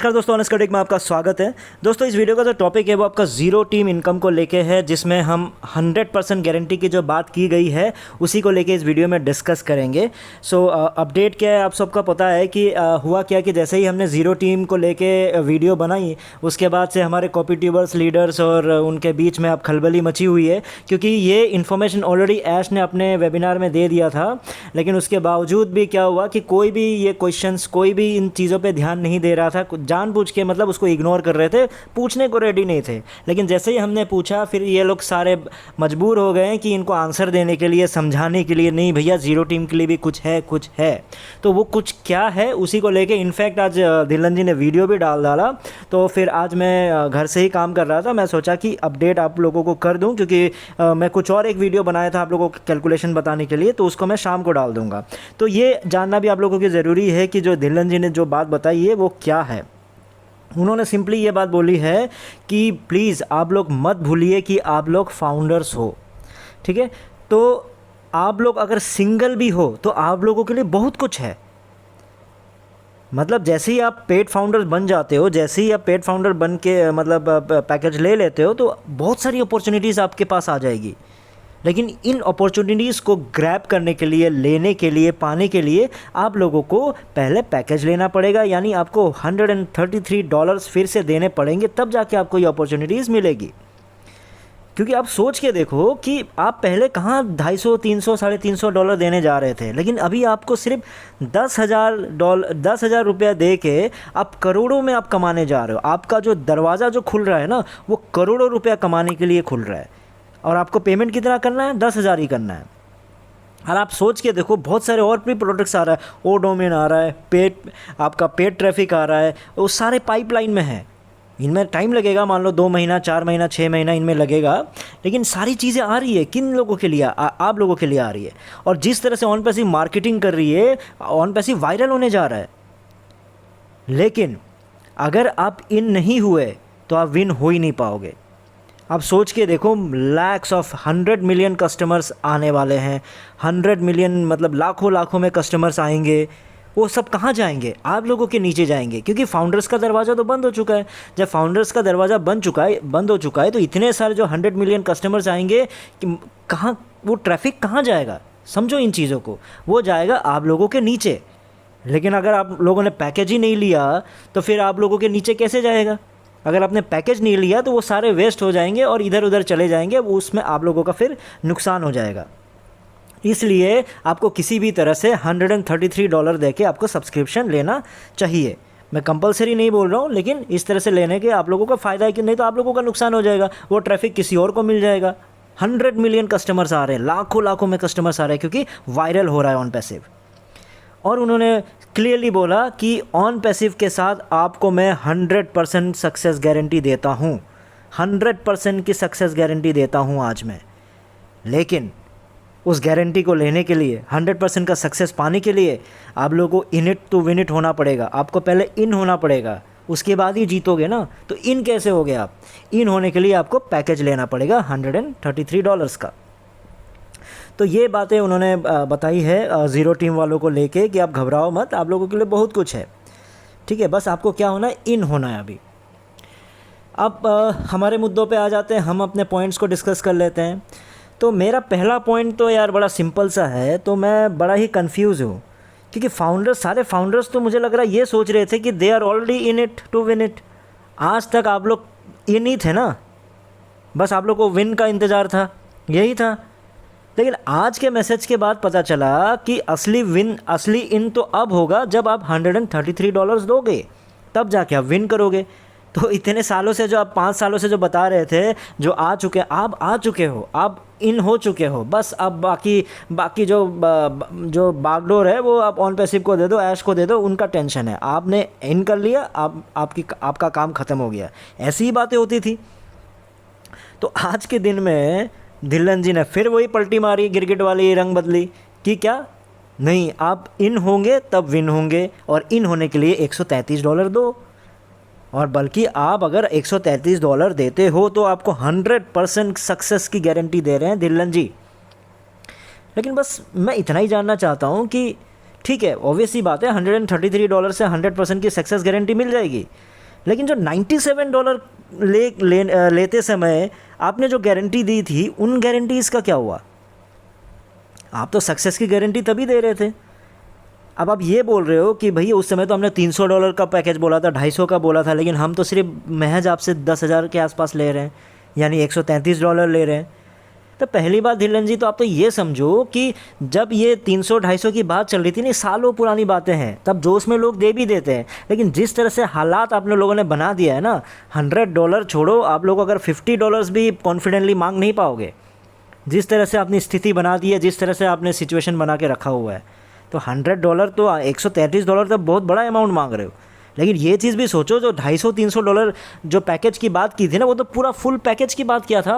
नमस्कार दोस्तों, honest critic में आपका स्वागत है। दोस्तों, इस वीडियो का जो टॉपिक है वो आपका ज़ीरो टीम इनकम को लेके है, जिसमें हम 100% गारंटी की जो बात की गई है उसी को लेके इस वीडियो में डिस्कस करेंगे। अपडेट क्या है, आप सबका पता है कि हुआ क्या कि जैसे ही हमने ज़ीरो टीम को लेके वीडियो बनाई, उसके बाद से हमारे कॉपी ट्यूबर्स लीडर्स और उनके बीच में अब खलबली मची हुई है, क्योंकि ये इन्फॉर्मेशन ऑलरेडी ऐश ने अपने वेबिनार में दे दिया था। लेकिन उसके बावजूद भी क्या हुआ कि कोई भी ये क्वेश्चंस, कोई भी इन चीज़ों पे ध्यान नहीं दे रहा था, जानबूझ के मतलब उसको इग्नोर कर रहे थे, पूछने को रेडी नहीं थे। लेकिन जैसे ही हमने पूछा, फिर ये लोग सारे मजबूर हो गए कि इनको आंसर देने के लिए, समझाने के लिए, नहीं भैया ज़ीरो टीम के लिए भी कुछ है। तो वो कुछ क्या है उसी को लेके इनफैक्ट आज दिलन जी ने वीडियो भी डाला। तो फिर आज मैं घर से ही काम कर रहा था, मैं सोचा कि अपडेट आप लोगों को कर दूं, क्योंकि मैं कुछ और एक वीडियो बनाया था आप लोगों को कैलकुलेशन बताने के लिए, तो उसको मैं शाम को डाल दूंगा। तो ये जानना भी आप लोगों की ज़रूरी है कि जो दिलन जी ने जो बात बताई है वो क्या है। उन्होंने सिंपली ये बात बोली है कि प्लीज़ आप लोग मत भूलिए कि आप लोग फाउंडर्स हो, ठीक है। तो आप लोग अगर सिंगल भी हो तो आप लोगों के लिए बहुत कुछ है। मतलब जैसे ही आप पेड फाउंडर बन जाते हो, जैसे ही आप पेड फाउंडर बन के मतलब पैकेज ले लेते हो, तो बहुत सारी अपॉर्चुनिटीज़ आपके पास आ जाएगी। लेकिन इन अपॉर्चुनिटीज़ को ग्रैब करने के लिए, लेने के लिए, पाने के लिए आप लोगों को पहले पैकेज लेना पड़ेगा, यानी आपको $133 फिर से देने पड़ेंगे, तब जाके आपको ये अपॉर्चुनिटीज़ मिलेगी। क्योंकि आप सोच के देखो कि आप पहले कहाँ $250, $300, $350 देने जा रहे थे, लेकिन अभी आपको सिर्फ $10,000 रुपया दे के आप करोड़ों में आप कमाने जा रहे हो। आपका जो दरवाज़ा जो खुल रहा है ना, वो करोड़ों रुपया कमाने के लिए खुल रहा है। और आपको पेमेंट कितना करना है? 10,000 ही करना है। और आप सोच के देखो, बहुत सारे और भी प्रोडक्ट्स आ रहा है, ओ डोमेन आ रहा है, आपका पेड ट्रैफिक आ रहा है, वो सारे पाइपलाइन में है। इनमें टाइम लगेगा, मान लो 2 महीना, 4 महीना, 6 महीना इनमें लगेगा, लेकिन सारी चीज़ें आ रही है। किन लोगों के लिए? आप लोगों के लिए आ रही है। और जिस तरह से ऑन पैसिव मार्केटिंग कर रही है, ऑन पैसिव वायरल होने जा रहा है। लेकिन अगर आप इन नहीं हुए तो आप विन हो ही नहीं पाओगे। आप सोच के देखो, लैक्स ऑफ 100 मिलियन कस्टमर्स आने वाले हैं। 100 मिलियन मतलब लाखों में कस्टमर्स आएंगे। वो सब कहाँ जाएंगे? आप लोगों के नीचे जाएंगे, क्योंकि फाउंडर्स का दरवाज़ा तो बंद हो चुका है। जब फाउंडर्स का दरवाज़ा बंद हो चुका है तो इतने सारे जो 100 मिलियन कस्टमर्स आएंगे कि कहाँ वो ट्रैफिक कहाँ जाएगा? समझो इन चीज़ों को, वो जाएगा आप लोगों के नीचे। लेकिन अगर आप लोगों ने पैकेज ही नहीं लिया तो फिर आप लोगों के नीचे कैसे जाएगा? अगर आपने पैकेज नहीं लिया तो वो सारे वेस्ट हो जाएंगे और इधर उधर चले जाएंगे, वो उसमें आप लोगों का फिर नुकसान हो जाएगा। इसलिए आपको किसी भी तरह से $133 दे के आपको सब्सक्रिप्शन लेना चाहिए। मैं कंपलसरी नहीं बोल रहा हूँ, लेकिन इस तरह से लेने के आप लोगों का फ़ायदा है, कि नहीं तो आप लोगों का नुकसान हो जाएगा। वो ट्रैफिक किसी और को मिल जाएगा। 100 मिलियन कस्टमर्स आ रहे हैं, लाखों में कस्टमर्स आ रहे हैं, क्योंकि वायरल हो रहा है ऑन पैसिव। और उन्होंने क्लियरली बोला कि ऑन पैसिव के साथ आपको मैं 100% सक्सेस गारंटी देता हूँ। 100% की सक्सेस गारंटी देता हूँ आज मैं। लेकिन उस गारंटी को लेने के लिए, 100% का सक्सेस पाने के लिए, आप लोगों को in it to win it होना पड़ेगा। आपको पहले इन होना पड़ेगा, उसके बाद ही जीतोगे ना। तो इन कैसे हो गए आप? इन होने के लिए आपको पैकेज लेना पड़ेगा $133 का। तो ये बातें उन्होंने बताई है ज़ीरो टीम वालों को लेके कि आप घबराओ मत, आप लोगों के लिए बहुत कुछ है, ठीक है। बस आपको क्या होना है? इन होना है अभी। अब हमारे मुद्दों पे आ जाते हैं, हम अपने पॉइंट्स को डिस्कस कर लेते हैं। तो मेरा पहला पॉइंट तो यार बड़ा सिंपल सा है, तो मैं बड़ा ही कंफ्यूज हूँ, क्योंकि सारे फाउंडर्स तो मुझे लग रहा है ये सोच रहे थे कि they are already in it to win it. आज तक आप लोग इन ही थे ना, बस आप लोग को विन का इंतज़ार था, यही था। लेकिन आज के मैसेज के बाद पता चला कि असली इन तो अब होगा जब आप $133 दोगे, तब जाके आप विन करोगे। तो इतने सालों से जो आप 5 सालों से जो बता रहे थे, जो आ चुके, आप आ चुके हो, आप इन हो चुके हो। बस अब बाकी जो बागडोर है वो आप ऑन पैसिव को दे दो, ऐश को दे दो, उनका टेंशन है। आपने इन कर लिया, आपका काम ख़त्म हो गया। ऐसी ही बातें होती थी। तो आज के दिन में धिल्लन जी ने फिर वही पलटी मारी, गिरगिट वाली रंग बदली कि क्या नहीं, आप इन होंगे तब विन होंगे, और इन होने के लिए $133 दो। और बल्कि आप अगर $133 देते हो तो आपको 100% सक्सेस की गारंटी दे रहे हैं धिल्लन जी। लेकिन बस मैं इतना ही जानना चाहता हूँ कि ठीक है, ऑब्वियस ही बात है, $133 से 100% की सक्सेस गारंटी मिल जाएगी। लेकिन जो $97 लेते समय आपने जो गारंटी दी थी, उन गारंटीज़ का क्या हुआ? आप तो सक्सेस की गारंटी तभी दे रहे थे। अब आप ये बोल रहे हो कि भैया उस समय तो हमने $300 का पैकेज बोला था, 250 का बोला था, लेकिन हम तो सिर्फ महज आपसे 10,000 के आसपास ले रहे हैं, यानी $133 ले रहे हैं। तो पहली बात धीरन जी, तो आप तो ये समझो कि जब ये 300-250 की बात चल रही थी, नहीं सालों पुरानी बातें हैं, तब जोश में लोग दे भी देते हैं। लेकिन जिस तरह से हालात आप लोगों ने बना दिया है ना, $100 छोड़ो, आप लोग अगर $50 भी कॉन्फिडेंटली मांग नहीं पाओगे। जिस तरह से आपने स्थिति बना दी है, जिस तरह से आपने सिचुएशन बना के रखा हुआ है, तो $100 तो $133 तो बहुत बड़ा अमाउंट मांग रहे हो। लेकिन ये चीज़ भी सोचो, जो $250-300 जो पैकेज की बात की थी ना, वो तो पूरा फुल पैकेज की बात किया था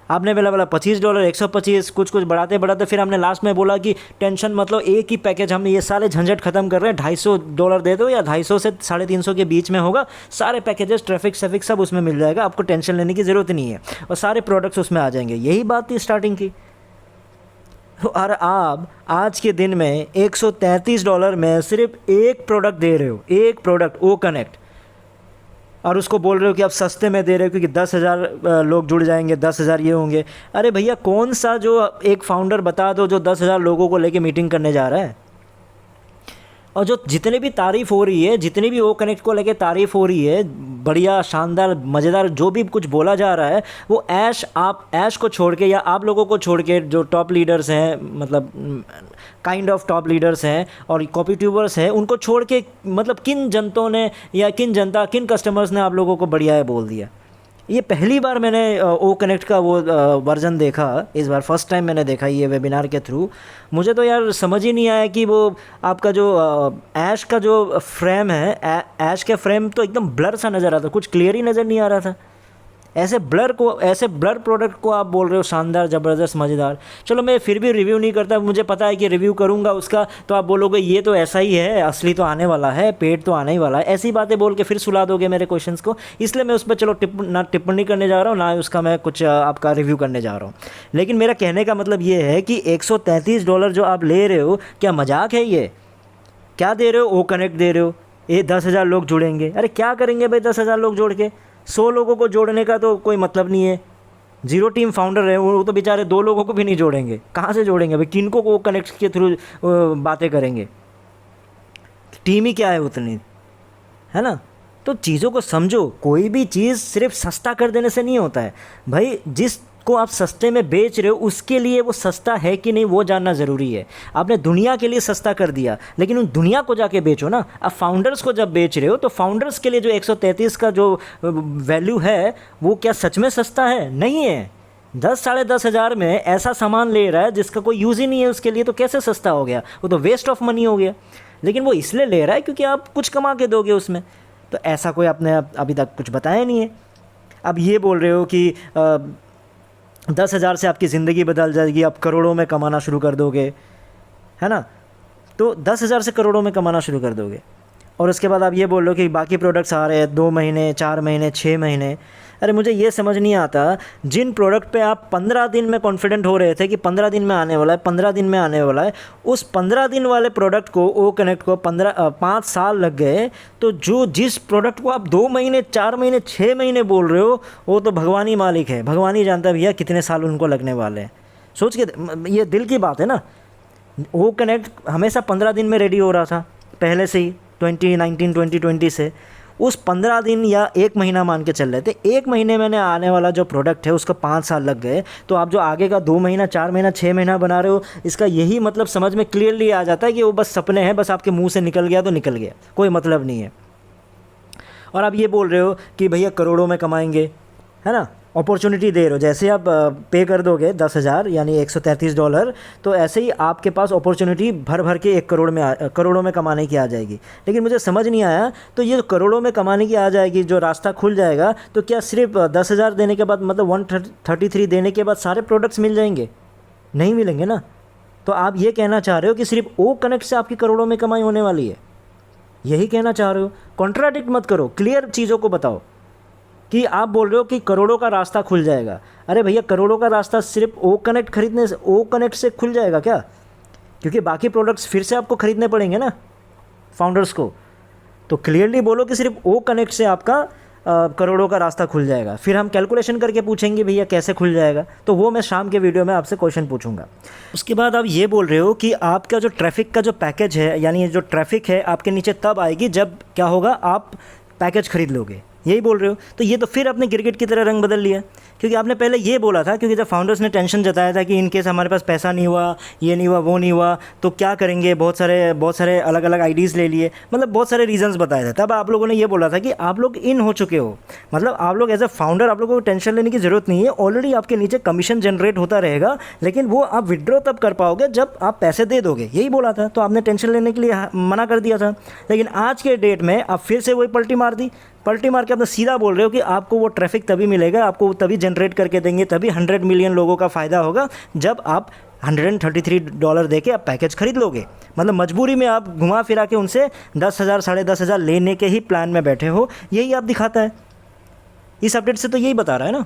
आपने बोला $25, $125, कुछ बढ़ाते बढ़ाते फिर हमने लास्ट में बोला कि टेंशन मतलब एक ही पैकेज, हम ये सारे झंझट खत्म कर रहे हैं, $250 दे दो या 250 से 350 के बीच में होगा, सारे पैकेजेस ट्रैफिक सब उसमें मिल जाएगा, आपको टेंशन लेने की ज़रूरत नहीं है और सारे प्रोडक्ट्स उसमें आ जाएंगे। यही बात थी स्टार्टिंग की। और आप आज के दिन में $133 में सिर्फ एक प्रोडक्ट दे रहे हो, एक प्रोडक्ट ओ कनेक्ट, और उसको बोल रहे हो कि आप सस्ते में दे रहे हो क्योंकि 10,000 लोग जुड़ जाएंगे, 10,000 ये होंगे। अरे भैया, कौन सा जो एक फाउंडर बता दो जो 10,000 लोगों को लेके मीटिंग करने जा रहा है? और जो जितने भी तारीफ़ हो रही है, जितनी भी ओ कनेक्ट को लेके तारीफ़ हो रही है, बढ़िया शानदार मज़ेदार जो भी कुछ बोला जा रहा है, वो ऐश को छोड़ के या आप लोगों को छोड़ के, जो टॉप लीडर्स हैं, मतलब काइंड ऑफ टॉप लीडर्स हैं और कॉपी ट्यूबर्स हैं, उनको छोड़ के मतलब किन जनताओं ने या किन कस्टमर्स ने आप लोगों को बढ़िया है बोल दिया? ये पहली बार मैंने ओ कनेक्ट का वो वर्जन देखा, इस बार फर्स्ट टाइम मैंने देखा ये वेबिनार के थ्रू। मुझे तो यार समझ ही नहीं आया कि वो आपका जो ऐश का जो फ्रेम है, ऐश के फ्रेम तो एकदम ब्लर सा नज़र आता, कुछ क्लियर ही नज़र नहीं आ रहा था। ऐसे ब्लर प्रोडक्ट को आप बोल रहे हो शानदार, ज़बरदस्त, मज़ेदार। चलो मैं फिर भी रिव्यू नहीं करता, मुझे पता है कि रिव्यू करूंगा उसका तो आप बोलोगे ये तो ऐसा ही है, असली तो आने वाला है, पेड तो आने ही वाला है, ऐसी बातें बोल के फिर सुला दोगे मेरे क्वेश्चंस को। इसलिए मैं उस पर चलो ना टिप्पणी करने जा रहा हूँ, ना उसका मैं कुछ आपका रिव्यू करने जा रहा हूँ। लेकिन मेरा कहने का मतलब ये है कि $133 जो आप ले रहे हो, क्या मजाक है ये? क्या दे रहे हो? ओ कनेक्ट दे रहे हो, ये 10,000 लोग जुड़ेंगे। अरे क्या करेंगे भाई 10,000 लोग जोड़ के? 100 लोगों को जोड़ने का तो कोई मतलब नहीं है। जीरो टीम फाउंडर है वो तो बेचारे 2 लोगों को भी नहीं जोड़ेंगे, कहाँ से जोड़ेंगे भाई? किनको को कनेक्ट के थ्रू बातें करेंगे? टीम ही क्या है उतनी, है ना? तो चीज़ों को समझो, कोई भी चीज़ सिर्फ सस्ता कर देने से नहीं होता है भाई। जिसको आप सस्ते में बेच रहे हो उसके लिए वो सस्ता है कि नहीं वो जानना ज़रूरी है। आपने दुनिया के लिए सस्ता कर दिया, लेकिन उन दुनिया को जाके बेचो ना। अब फाउंडर्स को जब बेच रहे हो तो फाउंडर्स के लिए जो 133 का जो वैल्यू है वो क्या सच में सस्ता है? नहीं है। 10-10,500 में ऐसा सामान ले रहा है जिसका कोई यूज़ ही नहीं है उसके लिए, तो कैसे सस्ता हो गया? वो तो वेस्ट ऑफ मनी हो गया। लेकिन वो इसलिए ले रहा है क्योंकि आप कुछ कमा के दोगे उसमें। तो ऐसा कोई आपने अभी तक कुछ बताया नहीं है। अब ये बोल रहे हो कि 10,000 से आपकी ज़िंदगी बदल जाएगी, आप करोड़ों में कमाना शुरू कर दोगे, है ना? तो 10,000 से करोड़ों में कमाना शुरू कर दोगे और उसके बाद आप ये बोल रहे हो कि बाकी प्रोडक्ट्स आ रहे हैं 2 महीने, 4 महीने, 6 महीने। अरे मुझे ये समझ नहीं आता, जिन प्रोडक्ट पे आप 15 दिन में कॉन्फिडेंट हो रहे थे कि 15 दिन में आने वाला है, 15 दिन में आने वाला है, उस 15 दिन वाले प्रोडक्ट को, ओ कनेक्ट को 5 साल लग गए। तो जिस प्रोडक्ट को आप 2 महीने, 4 महीने, 6 महीने बोल रहे हो, वो तो भगवान ही मालिक है, भगवान ही जानता है भैया कितने साल उनको लगने वाले हैं। सोच के, ये दिल की बात है ना। ओ कनेक्ट हमेशा 15 दिन में रेडी हो रहा था पहले से ही, 2019-2020 से। उस 15 दिन या 1 महीना मान के चल रहे थे, 1 महीने में आने वाला जो प्रोडक्ट है उसको 5 साल लग गए। तो आप जो आगे का 2 महीना, 4 महीना, 6 महीना बना रहे हो, इसका यही मतलब समझ में क्लियरली आ जाता है कि वो बस सपने हैं, बस आपके मुंह से निकल गया तो निकल गया, कोई मतलब नहीं है। और आप ये बोल रहे हो कि भैया करोड़ों में कमाएंगे, है ना? अपॉर्चुनिटी दे रहे हो, जैसे आप पे कर दोगे 10,000 यानी $133, तो ऐसे ही आपके पास अपॉर्चुनिटी भर भर के 1 करोड़ों में कमाने की आ जाएगी। लेकिन मुझे समझ नहीं आया, तो ये करोड़ों में कमाने की आ जाएगी, जो रास्ता खुल जाएगा, तो क्या सिर्फ 10,000 देने के बाद, मतलब 133 देने के बाद सारे प्रोडक्ट्स मिल जाएंगे? नहीं मिलेंगे ना। तो आप ये कहना चाह रहे हो कि सिर्फ ओ कनेक्ट से आपकी करोड़ों में कमाई होने वाली है, यही कहना चाह रहे हो? कॉन्ट्राडिक्ट मत करो, क्लियर चीज़ों को बताओ। कि आप बोल रहे हो कि करोड़ों का रास्ता खुल जाएगा। अरे भैया, करोड़ों का रास्ता सिर्फ ओ कनेक्ट खरीदने से, ओ कनेक्ट से खुल जाएगा क्या? क्योंकि बाकी प्रोडक्ट्स फिर से आपको ख़रीदने पड़ेंगे ना फाउंडर्स को। तो क्लियरली बोलो कि सिर्फ ओ कनेक्ट से आपका करोड़ों का रास्ता खुल जाएगा। फिर हम कैलकुलेशन करके पूछेंगे भैया कैसे खुल जाएगा, तो वो मैं शाम के वीडियो में आपसे क्वेश्चन पूछूंगा। उसके बाद आप ये बोल रहे हो कि आपका जो ट्रैफिक का जो पैकेज है, यानी ये जो ट्रैफिक है आपके नीचे तब आएगी जब क्या होगा, आप पैकेज खरीद लोगे, यही बोल रहे हो। तो ये तो फिर आपने गिरगिट की तरह रंग बदल लिया, क्योंकि आपने पहले ये बोला था, क्योंकि जब फाउंडर्स ने टेंशन जताया था कि इन केस हमारे पास पैसा नहीं हुआ, ये नहीं हुआ, वो नहीं हुआ, तो क्या करेंगे, बहुत सारे अलग अलग आईडीज़ ले लिए, मतलब बहुत सारे रीजंस बताए थे। तब आप लोगों ने ये बोला था कि आप लोग इन हो चुके हो, मतलब आप लोग एज अ फाउंडर आप लोगों को टेंशन लेने की ज़रूरत नहीं है, ऑलरेडी आपके नीचे कमीशन जनरेट होता रहेगा, लेकिन वो आप विड्रॉ तब कर पाओगे जब आप पैसे दे दोगे, यही बोला था। तो आपने टेंशन लेने के लिए मना कर दिया था। लेकिन आज के डेट में आप फिर से वही पलटी मार दी, पलटी मार के आपने सीधा बोल रहे हो कि आपको वो ट्रैफिक तभी मिलेगा, आपको तभी जनरेट करके देंगे, तभी 100 मिलियन लोगों का फ़ायदा होगा जब आप $133 दे के आप पैकेज खरीद लोगे। मतलब मजबूरी में आप घुमा फिरा के उनसे 10,000 10,500 लेने के ही प्लान में बैठे हो, यही आप दिखाता है। इस अपडेट से तो यही बता रहा है ना।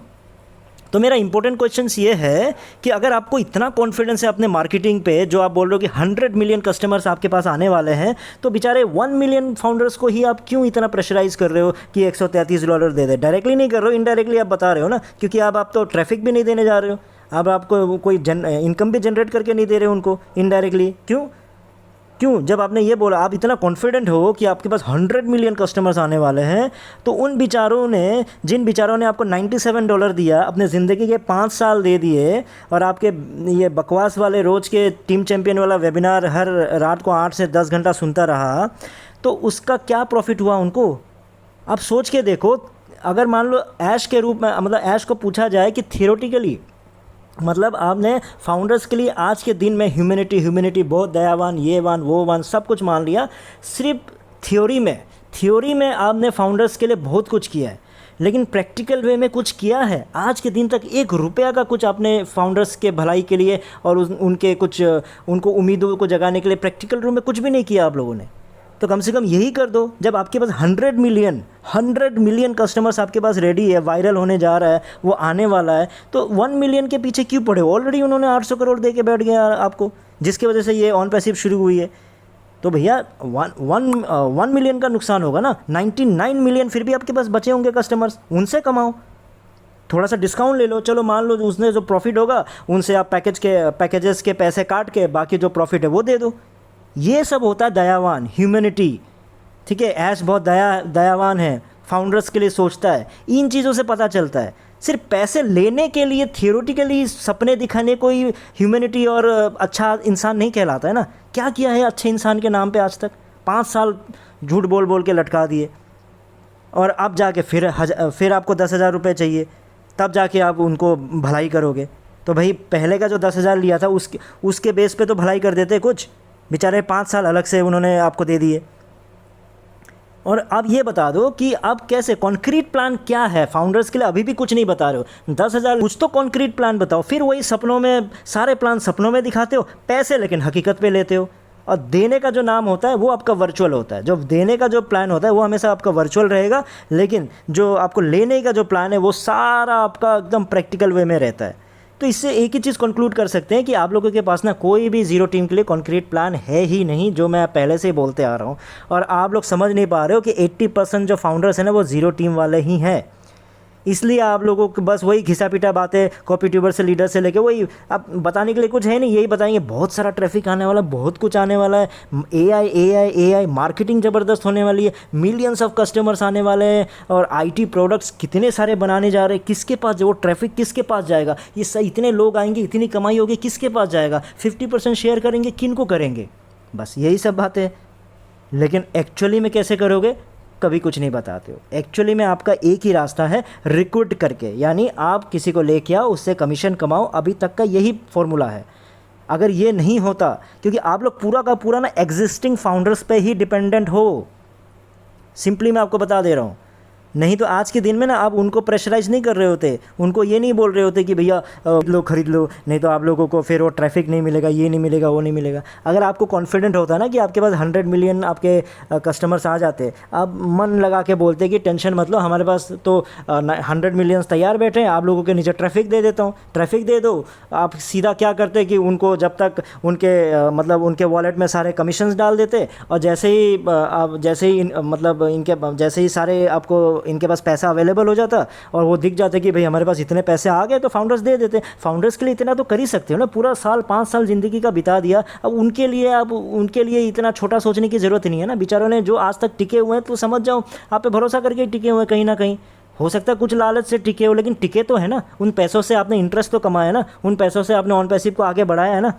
तो मेरा इंपॉर्टेंट क्वेश्चन ये है कि अगर आपको इतना कॉन्फिडेंस है अपने मार्केटिंग पे, जो आप बोल रहे हो कि 100 मिलियन कस्टमर्स आपके पास आने वाले हैं, तो बेचारे 1 मिलियन फाउंडर्स को ही आप क्यों इतना प्रेशराइज कर रहे हो कि $133 दे दे। डायरेक्टली नहीं कर रहे हो, इनडायरेक्टली आप बता रहे हो ना, क्योंकि आप तो ट्रैफिक भी नहीं देने जा रहे हो, अब आपको कोई इनकम भी जनरेट करके नहीं दे रहे हो उनको इनडायरेक्टली। क्यों जब आपने ये बोला, आप इतना कॉन्फिडेंट हो कि आपके पास 100 मिलियन कस्टमर्स आने वाले हैं, तो उन बेचारों ने, जिन बेचारों ने आपको $97 दिया, अपने ज़िंदगी के 5 साल दे दिए, और आपके ये बकवास वाले रोज़ के टीम चैम्पियन वाला वेबिनार हर रात को 8 से 10 घंटा सुनता रहा, तो उसका क्या प्रॉफिट हुआ उनको? आप सोच के देखो। अगर मान लो ऐश के रूप में, मतलब ऐश को पूछा जाए कि थियोरेटिकली, मतलब आपने फाउंडर्स के लिए आज के दिन में ह्यूमैनिटी बहुत दयावान, ये वान वो वान सब कुछ मान लिया, सिर्फ थ्योरी में आपने फाउंडर्स के लिए बहुत कुछ किया है, लेकिन प्रैक्टिकल वे में कुछ किया है आज के दिन तक? ₹1 का कुछ आपने फाउंडर्स के भलाई के लिए और उनके कुछ उनको उम्मीदों को जगाने के लिए प्रैक्टिकल रूप में कुछ भी नहीं किया आप लोगों ने। तो कम से कम यही कर दो। जब आपके पास 100 मिलियन कस्टमर्स आपके पास रेडी है, वायरल होने जा रहा है, वो आने वाला है, तो 1 मिलियन के पीछे क्यों पड़े? ऑलरेडी उन्होंने 800 करोड़ दे के बैठ गया आपको, जिसकी वजह से ये ऑन पैसिव शुरू हुई है। तो भैया 1 मिलियन का नुकसान होगा ना, 99 मिलियन फिर भी आपके पास बचे होंगे कस्टमर्स, उनसे कमाओ, थोड़ा सा डिस्काउंट ले लो। चलो मान लो उसने जो प्रॉफिट होगा उनसे आप पैकेजेस के पैसे काट के बाकी जो प्रॉफिट है वो दे दो। ये सब होता है दयावान, ह्यूमैनिटी। ठीक है, ऐश बहुत दयावान है, फाउंडर्स के लिए सोचता है, इन चीज़ों से पता चलता है। सिर्फ पैसे लेने के लिए थियोरेटिकली सपने दिखाने कोई ह्यूमैनिटी और अच्छा इंसान नहीं कहलाता है ना। क्या किया है अच्छे इंसान के नाम पे आज तक? 5 साल झूठ बोल के लटका दिए, और अब जाके फिर आपको 10,000 रुपये चाहिए, तब जाके आप उनको भलाई करोगे। तो भाई पहले का जो 10,000 लिया था उसके बेस पे तो भलाई कर देते कुछ। बेचारे 5 साल अलग से उन्होंने आपको दे दिए। और अब ये बता दो कि अब कैसे, कॉन्क्रीट प्लान क्या है फाउंडर्स के लिए? अभी भी कुछ नहीं बता रहे हो। 10,000 कुछ तो कॉन्क्रीट प्लान बताओ। फिर वही सपनों में, सारे प्लान सपनों में दिखाते हो, पैसे लेकिन हकीकत पे लेते हो। और देने का जो नाम होता है वो आपका वर्चुअल होता है। जो देने का जो प्लान होता है वो हमेशा आपका वर्चुअल रहेगा, लेकिन जो आपको लेने का जो प्लान है वो सारा आपका एकदम प्रैक्टिकल वे में रहता है। तो इससे एक ही चीज़ कंक्लूड कर सकते हैं कि आप लोगों के पास ना कोई भी जीरो टीम के लिए कॉन्क्रीट प्लान है ही नहीं, जो मैं पहले से ही बोलते आ रहा हूँ। और आप लोग समझ नहीं पा रहे हो कि 80% जो फाउंडर्स हैं ना वो जीरो टीम वाले ही हैं। इसलिए आप लोगों को बस वही घिसा पिटा बातें कॉपी ट्यूबर से, लीडर से लेके, वही अब बताने के लिए कुछ है नहीं। यही बताएंगे बहुत सारा ट्रैफिक आने वाला है, बहुत कुछ आने वाला है, AI मार्केटिंग ज़बरदस्त होने वाली है, मिलियंस ऑफ कस्टमर्स आने वाले हैं, और IT प्रोडक्ट्स कितने सारे बनाने जा रहे हैं। किसके पास वो ट्रैफिक किसके पास जाएगा? ये सही, इतने लोग आएंगे, इतनी कमाई होगी, किसके पास जाएगा? 50% शेयर करेंगे, किन को करेंगे? बस यही सब बातें। लेकिन एक्चुअली में कैसे करोगे? कभी कुछ नहीं बताते हो। एक्चुअली में आपका एक ही रास्ता है, रिक्रूट करके, यानी आप किसी को लेके आओ, उससे कमीशन कमाओ। अभी तक का यही फॉर्मूला है। अगर ये नहीं होता, क्योंकि आप लोग पूरा का पूरा ना एग्जिस्टिंग फाउंडर्स पे ही डिपेंडेंट हो। सिंपली मैं आपको बता दे रहा हूँ, नहीं तो आज के दिन में ना आप उनको प्रेशराइज नहीं कर रहे होते, उनको ये नहीं बोल रहे होते कि भैया लो खरीद लो, नहीं तो आप लोगों को फिर वो ट्रैफिक नहीं मिलेगा, ये नहीं मिलेगा, वो नहीं मिलेगा। अगर आपको कॉन्फिडेंट होता ना कि आपके पास 100 मिलियन आपके कस्टमर्स आ जाते, आप मन लगा के बोलते कि टेंशन मत लो, हमारे पास तो 100 मिलियंस तैयार बैठे हैं, आप लोगों के नीचे ट्रैफिक दे देता हूँ, ट्रैफिक दे दो। आप सीधा क्या करते कि उनको जब तक उनके मतलब उनके वॉलेट में सारे कमीशंस डाल देते, और जैसे ही आप जैसे ही मतलब इनके जैसे ही सारे आपको इनके पास पैसा अवेलेबल हो जाता और वो दिख जाते कि भाई हमारे पास इतने पैसे आ गए, तो फाउंडर्स दे देते। फाउंडर्स के लिए इतना तो कर ही सकते हो ना, पूरा साल 5 साल ज़िंदगी का बिता दिया, अब उनके लिए इतना छोटा सोचने की ज़रूरत नहीं है ना। बेचारों ने जो आज तक टिके हुए हैं, तो समझ जाओ आप पे भरोसा करके टिके हुए हैं कहीं ना कहीं। हो सकता है कुछ लालच से टिके हो, लेकिन टिके तो है ना। उन पैसों से आपने इंटरेस्ट तो कमाया ना, उन पैसों से आपने ऑन पैसिव को आगे बढ़ाया है ना।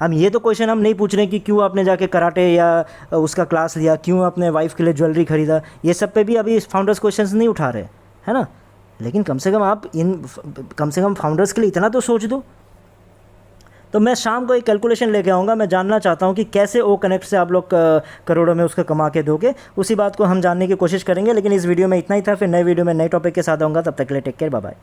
हम ये तो क्वेश्चन हम नहीं पूछ रहे कि क्यों आपने जाके कराटे या उसका क्लास लिया, क्यों आपने वाइफ के लिए ज्वेलरी खरीदा, ये सब पे भी अभी फाउंडर्स क्वेश्चंस नहीं उठा रहे, है ना। लेकिन कम से कम फाउंडर्स के लिए इतना तो सोच दो। तो मैं शाम को एक कैलकुलेशन लेके आऊँगा, मैं जानना चाहता हूँ कि कैसे ओ कनेक्ट से आप लोग करोड़ों में उसको कमा के दोगे। उसी बात को हम जानने की कोशिश करेंगे। लेकिन इस वीडियो में इतना ही था, फिर नए वीडियो में नए टॉपिक के साथ आऊँगा। तब तक के लिए टेक केयर, बाय बाय।